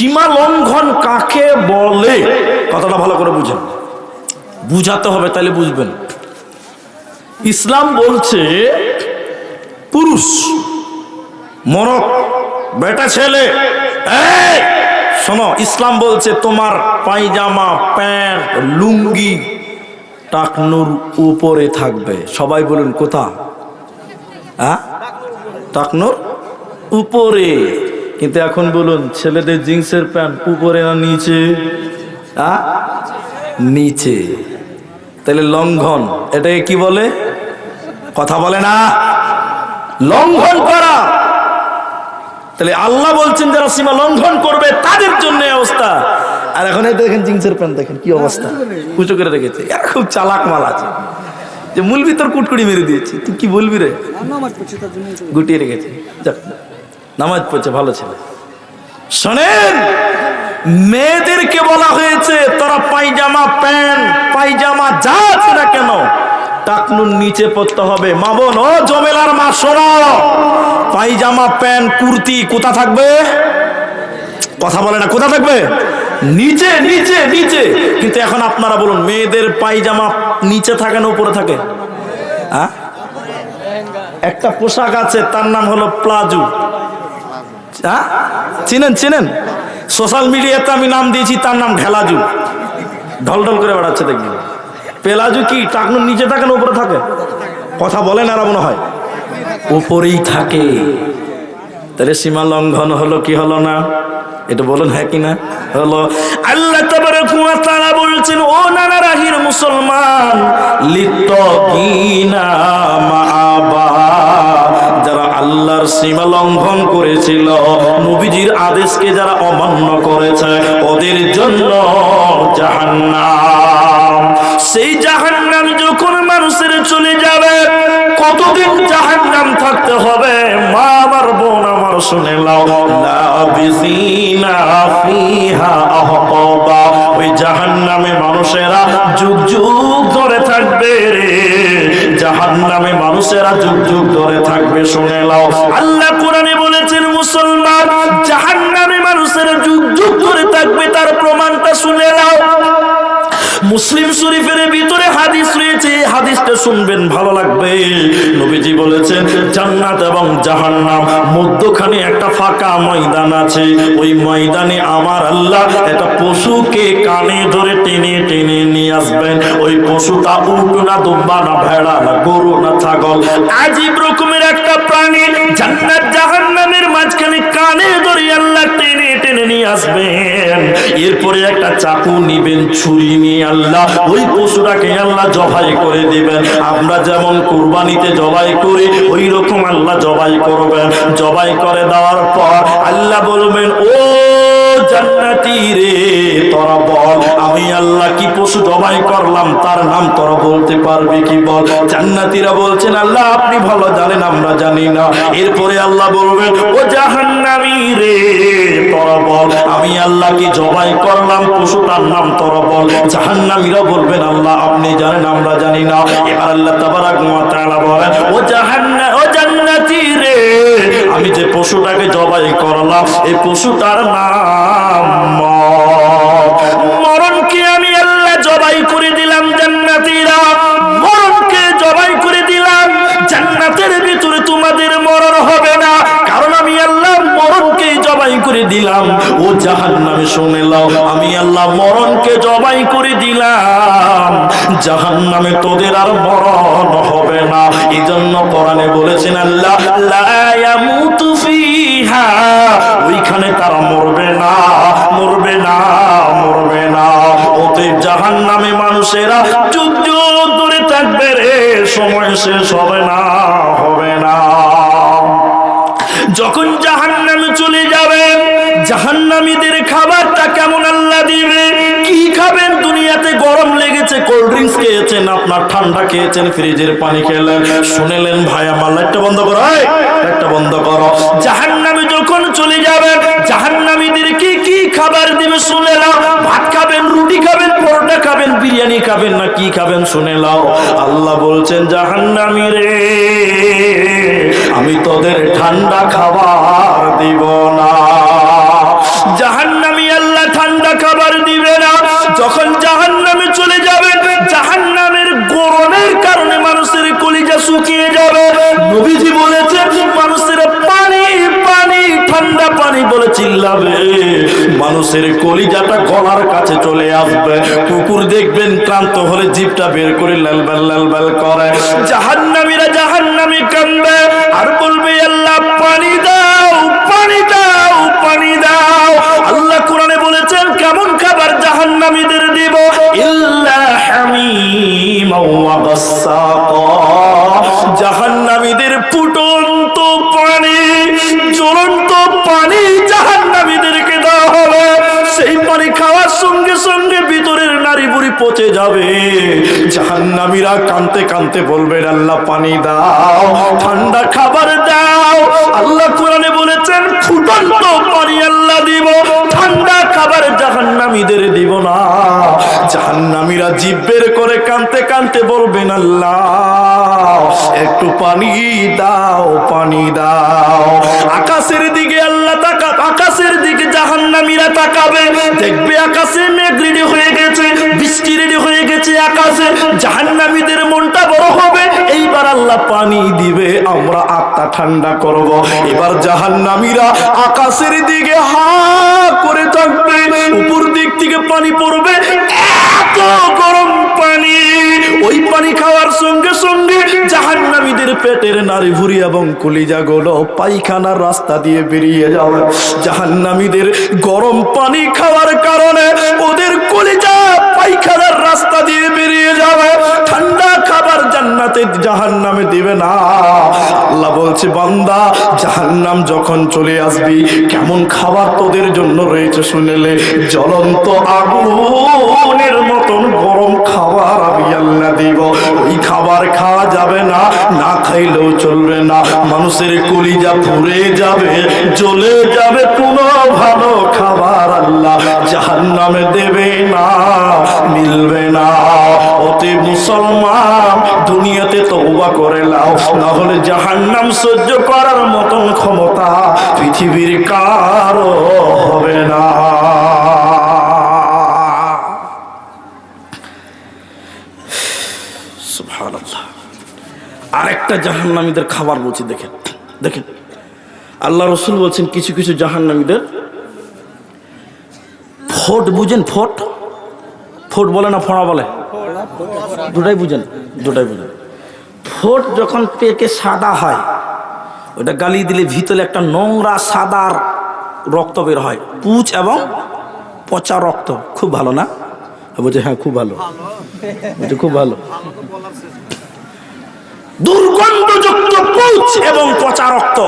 সীমা লঙ্ঘন কাকে বলে কথাটা ভালো করে বুঝেন, বুঝাতে হবে তাহলে বুঝবেন। ইসলাম বলছে পুরুষ মরদ বেটা ছেলে, এই শোনো, ইসলাম বলছে তোমার পায়জামা প্যান্ট লুঙ্গি টাকনুর উপরে থাকবে। সবাই বলুন কোথা? হ্যাঁ, টাকনুর উপরে। কিন্তু এখন বলুন ছেলেদের জিন্সের প্যান্ট উপরে না নিচে? হ্যাঁ, নিচে। তাহলে লঙ্ঘন, এটাকে কি বলে? কথা বলে না, লঙ্ঘন করা। তাহলে আল্লাহ বলছেন যারা সীমা লঙ্ঘন করবে তাদের জন্য অবস্থা। আর এখন এই দেখেন জিন্সের প্যান্ট দেখেন কি অবস্থা, উঁচু করে রেখেছে। এরা খুব চালাক মাল আছে, যে মুলবি তোর কুটকুড়ি মেরে দিয়েছে, তুই কি বলবি রে, গুটিয়ে রেখেছে। যাক, নামাজ পড়ছে, ভালো ছেলে। শোনেন, মেয়েদেরকে বলা হয়েছে তারা পায়জামা প্যান্ট পায়জামা যা আছে না কেন টাকনুর নিচে পড়তে হবে। মা বোন, ও জমেলার মা শোনো, পায়জামা প্যান্ট কুর্তি কোথা থাকবে? কথা বলে না, কোথা থাকবে? নিচে নিচে নিচে। কিন্তু এখন আপনারা বলুন মেয়েদের পায়জামা নিচে থাকে না উপরে থাকে? হ্যাঁ, একটা পোশাক আছে তার নাম হলো প্লাজো। হ্যাঁ, চিনেন চিনেন? সোশ্যাল মিডিয়াতে আমি নাম দিয়েছি তার নাম ঢেলাজু। ঢলঢল করে বেড়াচ্ছে দেখবেন। পেলাজু কি টাকনুর নিচে থাকে না উপরে থাকে? কথা বলেন, আর মনে হয় উপরেই থাকে। তাহলে সীমা লঙ্ঘন হলো কি হলো না? এটা বলুন হ্যাঁ কি না? হলো। আল্লাহ তাবারাকা ওয়া তাআলা বলছেন, ও নানা রাহির মুসলমান, লিত্তাকিনা মাআবা, যারা আল্লাহর সীমা লঙ্ঘন করেছিল, নবীজির আদেশকে যারা অমান্য করেছে, ওদের জন্য জাহান্নাম। সেই জাহান্নাম যখন মানুষের চলে যাবে, কতদিন জাহান্নাম থাকতে হবে? মা আমার বোন আমার শুনে নাও, লাবিসিনা ফিহা আহকাবা, ওই জাহান্নামে মানুষেরা যুগ যুগ ধরে থাকবে রে। জাহান্নামে মানুষেরা যুগ যুগ ধরে থাকবে। শুনে নাও, আল্লাহ কোরআনে বলেছেন মুসলমান, জাহান্নামে মানুষেরা যুগ যুগ ধরে থাকবে। তার প্রমাণটা শুনে নাও। মুসলিম শরীফের ভিতরে হাদিস রয়েছে, হাদিসটা শুনবেন, ভালো লাগবে। নবীজি বলেছেন জান্নাত এবং জাহান্নাম মধ্যখানে একটা ফাঁকা ময়দান আছে। ওই ময়দানে আমার আল্লাহ একটা পশুকে কানে ধরে টেনে টেনে নিয়ে আসবেন। ওই পশুটা উট না দুম্বা না ভেড়া না গরু না ছাগল, আজীব রকমের একটা প্রাণী। জান্নাত জাহান্নামের মাঝখানে কানে ধরে আল্লাহ টেনে টেনে নিয়ে আসবেন। এরপরে একটা চাকু নিবেন, ছুরি নিয়ে আল্লাহ ওই পশুটাকে আল্লাহ জবাই করে দিবেন। আমরা যেমন কুরবানিতে জবাই করি ওই রকম আল্লাহ জবাই করবেন। জবাই করে দেওয়ার পর আল্লাহ বলবেন, ও জান্নাতি রে, তোরা বল আমি আল্লাহ কি পশু জবাই করলাম, তার নাম তোরা বলতে পারবি কি? বল। জান্নাতীরা বলছেন, আল্লাহ আপনি ভালো জানেন, আমরা জানি না। এরপরে আল্লাহ বলবেন, ও জাহান্নামী রে, তোরা বল আমি আল্লাহ কি জবাই করলাম, পশুটার নাম তোরা বল। জাহান্নামীরা বলবেন, আল্লাহ আপনি জানেন, আমরা জানি না। এবার আল্লাহ তাবারাকা ওয়া তাআলা বলেন, ও জান্নাতী রে, আমি যে পশুটাকে জবাই করলাম এই পশুটার নাম মরণকে আমি আল্লাহ জবাই করে দিলাম। জান্নাতীরা মরণকে জবাই করে দিলাম। জান্নাতের ভিতরে তোমাদের মরণ হবে না, কারণ আমি আল্লাহ মরণকে জবাই করে দিলাম। ও জাহান্নামে শুনে নাও, আমি আল্লাহ মরণকে জবাই করে দিলাম। জাহান্নামে তোদের আর মরণ হবে না। এজন্য কোরআনে বলেছেন আল্লাহ লা ইয়ামুতু ফিহা, ওইখানে তারা মরবে না, মরবে না, মরবে না। অতএব জাহান্নামে মানুষেরা যুগ যুগ ধরে থাকবে রে, সময় শেষ হবে না, হবে না। যখন জাহান্নামে চলে যাবেন, জাহান্নামীদের খাবারটা কেমন আল্লাহ দিবে? কি খাবেন? দুনিয়াতে গরম লেগেছে, কোল্ড ড্রিঙ্কস খেয়েছেন, আপনার ঠান্ডা খেয়েছেন, ফ্রিজের পানি খেলেন, শুনেলেন ভাই আমার লাইটটা বন্ধ করো, লাইটটা বন্ধ করো। জাহান্নামে যখন চলে যাবেন, জাহান্নামীদেরকে কি খাবার দিবে শুনে নাও। ভাত খাবেন, রুটি খাবেন, পরোটা খাবেন, বিরিয়ানি খাবেন, না কি খাবেন শুনে নাও। আল্লাহ বলছেন, জাহান্নামী রে, আমি তোদের ঠান্ডা খাবার দিব না। জাহান্নামী চিল্লাবে, মানুষের কলিজাটা গলার কাছে চলে আসবে। কুকুর দেখবেন ক্লান্ত হলে জিভটা বের করে লালবাল লালবাল করে। জাহান্নামীরা জাহান্নামী কান্দবে আর বলবে আল্লাহ পানি দাও, পানি দাও, পানি দাও। আল্লাহ কোরআনে বলেছেন কেমন খাবার জাহান্নামীদের দিব, ইল্লা হামিমা ওয়া গাসসাকা। জাহান্নামীদের ফুটন্ত পানি, জ্বলন্ত পানি জাহান্নামীদেরকে দেওয়া হবে। সেই পানি খাওয়ার সঙ্গে সঙ্গে ভিতরের নারী বুড়ি পচে যাবে। জাহান্নামীরা কাঁদতে কাঁদতে বলবেন আল্লাহ পানি দাও, ঠান্ডা খাবার দাও। আল্লাহ কোরআনে বলেছেন ফুটন্ত পানি আল্লাহ দিব, ঠান্ডা খাবার জাহান্নামীদের দিব না। জাহান্নামীরা জিভ বের করে কাঁদতে কাঁদতে বলবেন আল্লাহ একটু পানি দাও, পানি দাও। আকাশের দিকে আল্লাহ তাকাবে, আকাশের দিকে জাহান্নামীরা তাকাবে, দেখবে আকাশে মেঘ রেডি হয়ে গেছে, বৃষ্টি রেডি হয়ে গেছে আকাশে। জাহান্নামীদের মনটা বড় হবে, এইবার আল্লাহ পানি দিবে, আমরা আত্মা ঠান্ডা করব। এবার জাহান্নামীরা আকাশের দিকে হা করে থাকবে, উপর দিক থেকে পানি পড়বে, এত গরম পানি। ওই পানি খাওয়ার সঙ্গে সঙ্গে জাহান্নামীদের পেটের নাড়ি ভুঁড়ি এবং কলিজাগুলো পায়খানার রাস্তা দিয়ে বেরিয়ে যাবে। জাহান্নামীদের গরম পানি খাওয়ার কারণে ওদের কলিজা পায়খানার রাস্তা দিয়ে বেরিয়ে যাবে। ঠান্ডা খাবার জান্নাতে জাহান্নামে দিবে না। আল্লাহ বলছে বান্দা জাহান্নাম যখন চলে আসবি কেমন খাবার তোদের জন্য রয়েছে শুনেলে, জ্বলন্ত আগুনের মতন গরম খাবার আমি আল্লাহ দিব। ওই খাবার খাওয়া যাবে না, না খাইলেও চলবে না। মানুষের কলিজা পুড়ে যাবে, জ্বলে যাবে, কোনো ভালো খাবার আল্লাহ জাহান্নামে দেবে না, মিলবে না। অতি মুসলমান দুনিয়াতে তওবা করে নাও, না হলে জাহান্নাম সহ্য করার মতন ক্ষমতা পৃথিবীর কারো হবে না। সুবহানাল্লাহ। আরেকটা জাহান্নামীদের খাবার বলছি, দেখেন দেখেন আল্লাহ রসুল বলছেন কিছু কিছু জাহান্নামীদের ফোট বুঝেন, ফোট, ফোট বলে না ফোড়া বলে, দুটাই বুঝেন, দুটাই বুঝেন। ফোট যখন পেকে সাদা হয়, ওটা গালি দিলে ভিতরে একটা নোংরা সাদার রক্ত বের হয়, পুঁজ এবং পচা রক্ত। খুব ভালো না? বলছে হ্যাঁ খুব ভালো, বলছে খুব ভালো। দুর্গন্ধযুক্ত পুঁজ এবং পচা রক্ত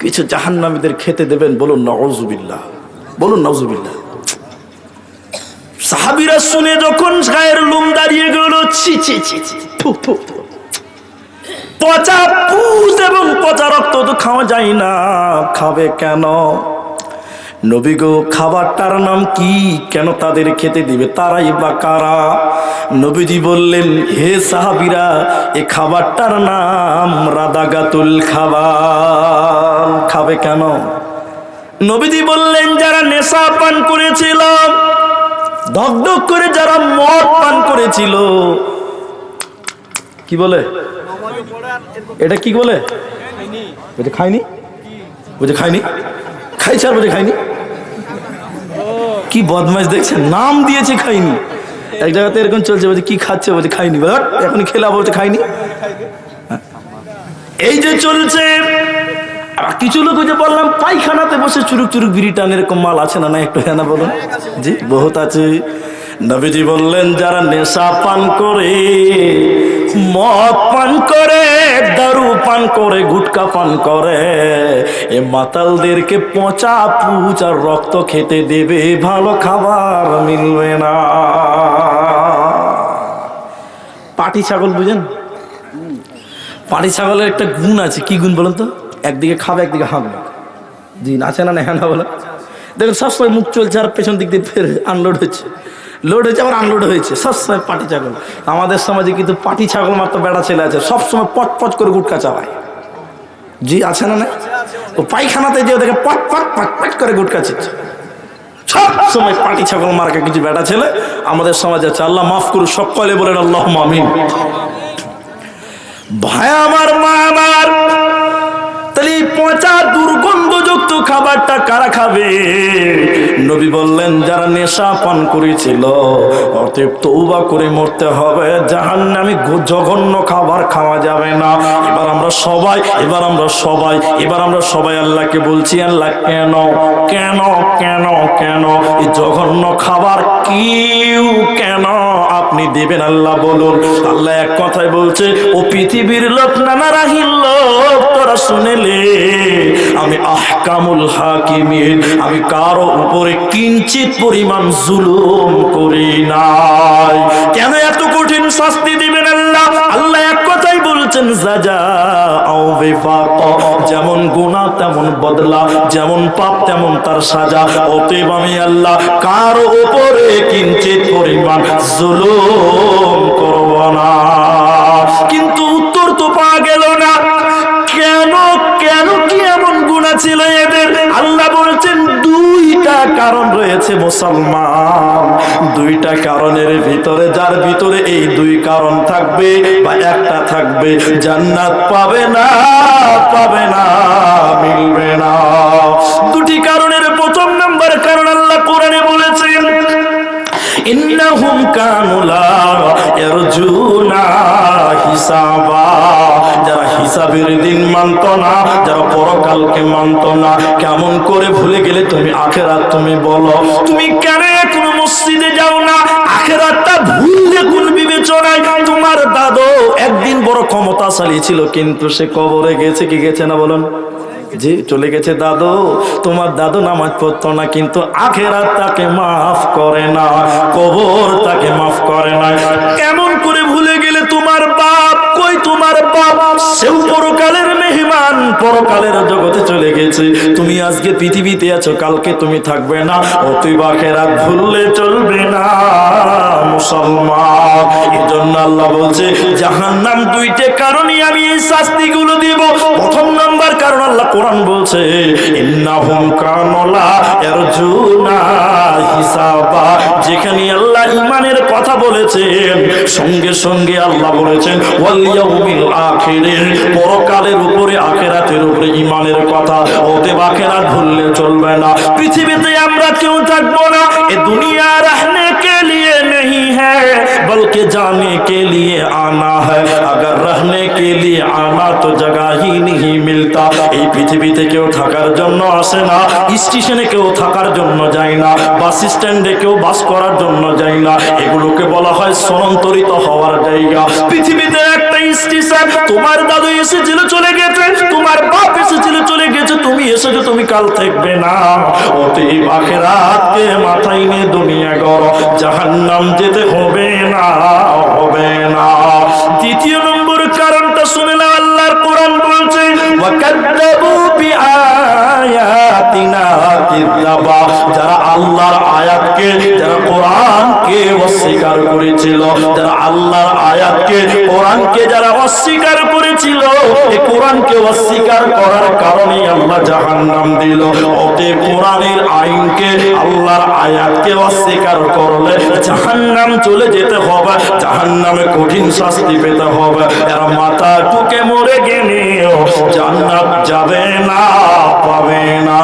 কিছু জাহান্নামীদের খেতে দেবেন, বলুন নাউজুবিল্লাহ, বলুন নাউজুবিল্লাহ। সাহাবীরা শুনে যখন গায়ের লোম দাঁড়িয়ে গেল, ছি ছি ছি ছি, পচা পুঁজ এবং পচা রক্ত তো খাওয়া যায় না, খাবে কেন? নবী গো খাবারটার নাম কি, কেন তাদের খেতে দিবে, তারাই বা কারা? নবীজি বললেন হে সাহাবীরা এই খাবারটার নাম রাদাগাতুল খাবার। খাবে কেন? নবীজি বললেন যারা নেশা পান করেছিল, ধকধক করে যারা মদ পান করেছিল, কি বলে এটা, কি বলে বলছে খাইনি, বলছে খাইনি, খাইছে আর বলছে খাইনি। কি বদমাইশ দেখছেন, নাম দিয়েছে খাইনি। এক জায়গাতে এরকম চলছে, বলছে কি খাচ্ছে, বলছে খাইনি, এখন খেলা বলছে খাইনি। এই যে চলছে। কিছু লোক যে বললাম পায়খানাতে বসে চুরুক চুরুক বিড়ি টান, এরকম মাল আছে না? না একটু হ্যাঁ না বলুন। জি বহুত আছে। নবীজি বললেন যারা নেশা পান করে, মদ পান করে, দারু পান করে, গুটকা পান করে, এ মাতালদেরকে পচা পুঁজ আর রক্ত খেতে দেবে, ভালো খাবার মিলবে না। পাটি ছাগল বুঝেন? পাটি ছাগলের একটা গুণ আছে, কি গুণ বলেন তো? একদিকে খাবে একদিকে হাঁকবে। জি আছে না? হ্যাঁ না বলে দেখুন, সবসময় মুখ চলছে আর পেছন দিক দিয়ে ফের আনলোড হচ্ছে, লোড হয়েছে আবার আনলোড হয়েছে, সবসময় পাটি ছাগল। আমাদের সমাজে কিন্তু পাটি ছাগল মাত্র বেড়া ছেলে আছে, সবসময় পট পট করে গুটকা চাবায়। জি আছে না? ও পায়খানাতে যে দেখে পট পট পট পট করে গুটকা ছিচ্ছে, সব সময় পাটি ছাগল মার্কা কিছু বেড়া ছেলে আমাদের সমাজে আছে। আল্লাহ মাফ করুন, সকলে বলেন আল্লাহুম্মা আমিন। ভাই আমার, মা আমার, তাহলে পচা দুর্গন্ধযুক্ত খাবারটা কারা খাবে? নবী বললেন যারা নেশা পান করেছিল। অতএব তওবা করে মরতে হবে, জাহান্নামী জঘন্য খাবার খাওয়া যাবে না। এবার আমরা সবাই আল্লাহকে বলছি, আল্লাহ কেন কেন কেন কেন এই জঘন্য খাবার কেউ কেন আপনি দেবেন? আল্লাহ বলুন। আল্লাহ এক কথায় বলছে, ও পৃথিবীর লোক, নানা রাহিল লোক, তোরা শুনেলে আমি আহকামুল হাকিমিন, আমি কারো উপরে কিঞ্চিত পরিমাণ জুলুম করি নাই। কেন এত কঠিন শাস্তি দিবেন আল্লাহ? আল্লাহ এক কথাই বলছেন, জাযাউ বিফাকা, যেমন গুনাহ তেমন বদলা, যেমন পাপ তেমন তার সাজা। অতএব আমি আল্লাহ কারো উপরে কিঞ্চিত পরিমাণ জুলুম করব না। কিন্তু উত্তর তো পাওয়া গেল না। কেন কেন কি এমন গুনাহ ছিল এদের? আল্লাহ বলেছেন দুইটা কারণ রয়েছে মুসলমান, দুইটা কারণের ভিতরে, যার ভিতরে এই দুই কারণ থাকবে বা একটা থাকবে, জান্নাত পাবে না, মিলবে না। দুটি কারণের প্রথম নাম্বার কারণ আল্লাহ কোরআনে বলেছেন, ইন্নাহুম কানু লা ইয়ারজুনা হিসাবা, যারা হিসাবের দিন মানত না, যারা পরকালকে মানত না। কেমন করে ভুলে গেলে তুমি আখিরাত? তুমি বলো, তুমি কেন এখনো মসজিদে যাও না? আখিরাতটা ভুলে কোন বিবেচনায়? তোমার দাদু একদিন বড় ক্ষমতাশালী ছিল, কিন্তু সে কবরে গেছে কি গেছে না বলুন? জি, চলে গেছে দাদু। তোমার দাদু নামাজ পড়তো না, কিন্তু আখিরাত তাকে মাফ করে না, কবর তাকে মাফ করে না। কেমন করে ভুলে গেলে? তোমার বাপ কই? তোমার বাপ সেও পরকালের মেহমান, পরকালের জগতে চলে গেছে। তুমি আজকে পৃথিবীতে আছো, কালকে তুমি থাকবে না। অতএব আখিরাত ভুললে চলবে না মুসলমান। এজন্য আল্লাহ বলছে জাহান্নাম দুইটা কারণে আমি এই শাস্তিগুলো দিব। প্রথম নাম্বার কারণ আল্লাহ কোরআন বলছে, ইন্নাহুম কানু লা ইয়ারজুনা হিসাবা। যেখানে আল্লাহ ঈমানের কথা বলেছেন, সঙ্গে সঙ্গে আল্লাহ বলেছেন ওয়াল ইয়াউমিল আখির, পরকালের উপরে, আখিরাতের উপরে ঈমানের কথা। অতএব আখিরাত ভুললে চলবে না। পৃথিবীতে আমরা কেউ থাকবো না। এ দুনিয়া रहने के लिए नहीं है, बल्कि जाने के लिए आना है। अगर रहने के लिए आना तो जगह ही नहीं मिलता। এই পৃথিবীতে কেউ থাকার জন্য আসে না, স্টেশনে কেউ থাকার জন্য যায় না, বাস স্ট্যান্ডে কেউ বাস করার জন্য যায় না। এগুলোকে বলা হয় স্থানান্তরিত হওয়ার জায়গা। পৃথিবীতে একটা স্টেশন, তোমার দাদু এসেছিল চলে গেছে, তোমার বাপ এসেছিল চলে গেছে, তুমি এসেছো, তুমি কাল থাকবে না। অতএব আখিরাতকে মাথায় নিয়ে দুনিয়া গড়, জাহান্নাম যেতে হবে না, হবে না। দ্বিতীয় নম্বর কারণটা শুনে নাও, আল্লাহর কোরআন বলছে ওয়াকাদ্দাবু বিআয়াতিনা কিযাবা, যারা আল্লাহর আয়াতকে, যারা কোরআনকে অস্বীকার করেছিল, যারা আল্লাহর আয়াতকে, কোরআনকে যারা অস্বীকার করেছিল, এই কোরআনকে অস্বীকার করার কারণে আল্লাহ জাহান্নাম দিল। অতএব কোরআনের আইনকে, আল্লাহর আয়াতকে অস্বীকার করলে জাহান্নাম চলে যেতে হবে, জাহান্নামে কঠিন শাস্তি পেতে হবে। এরা মাথা টুকে মরে গেলেও জান্নাত যাবে না, পাবে না।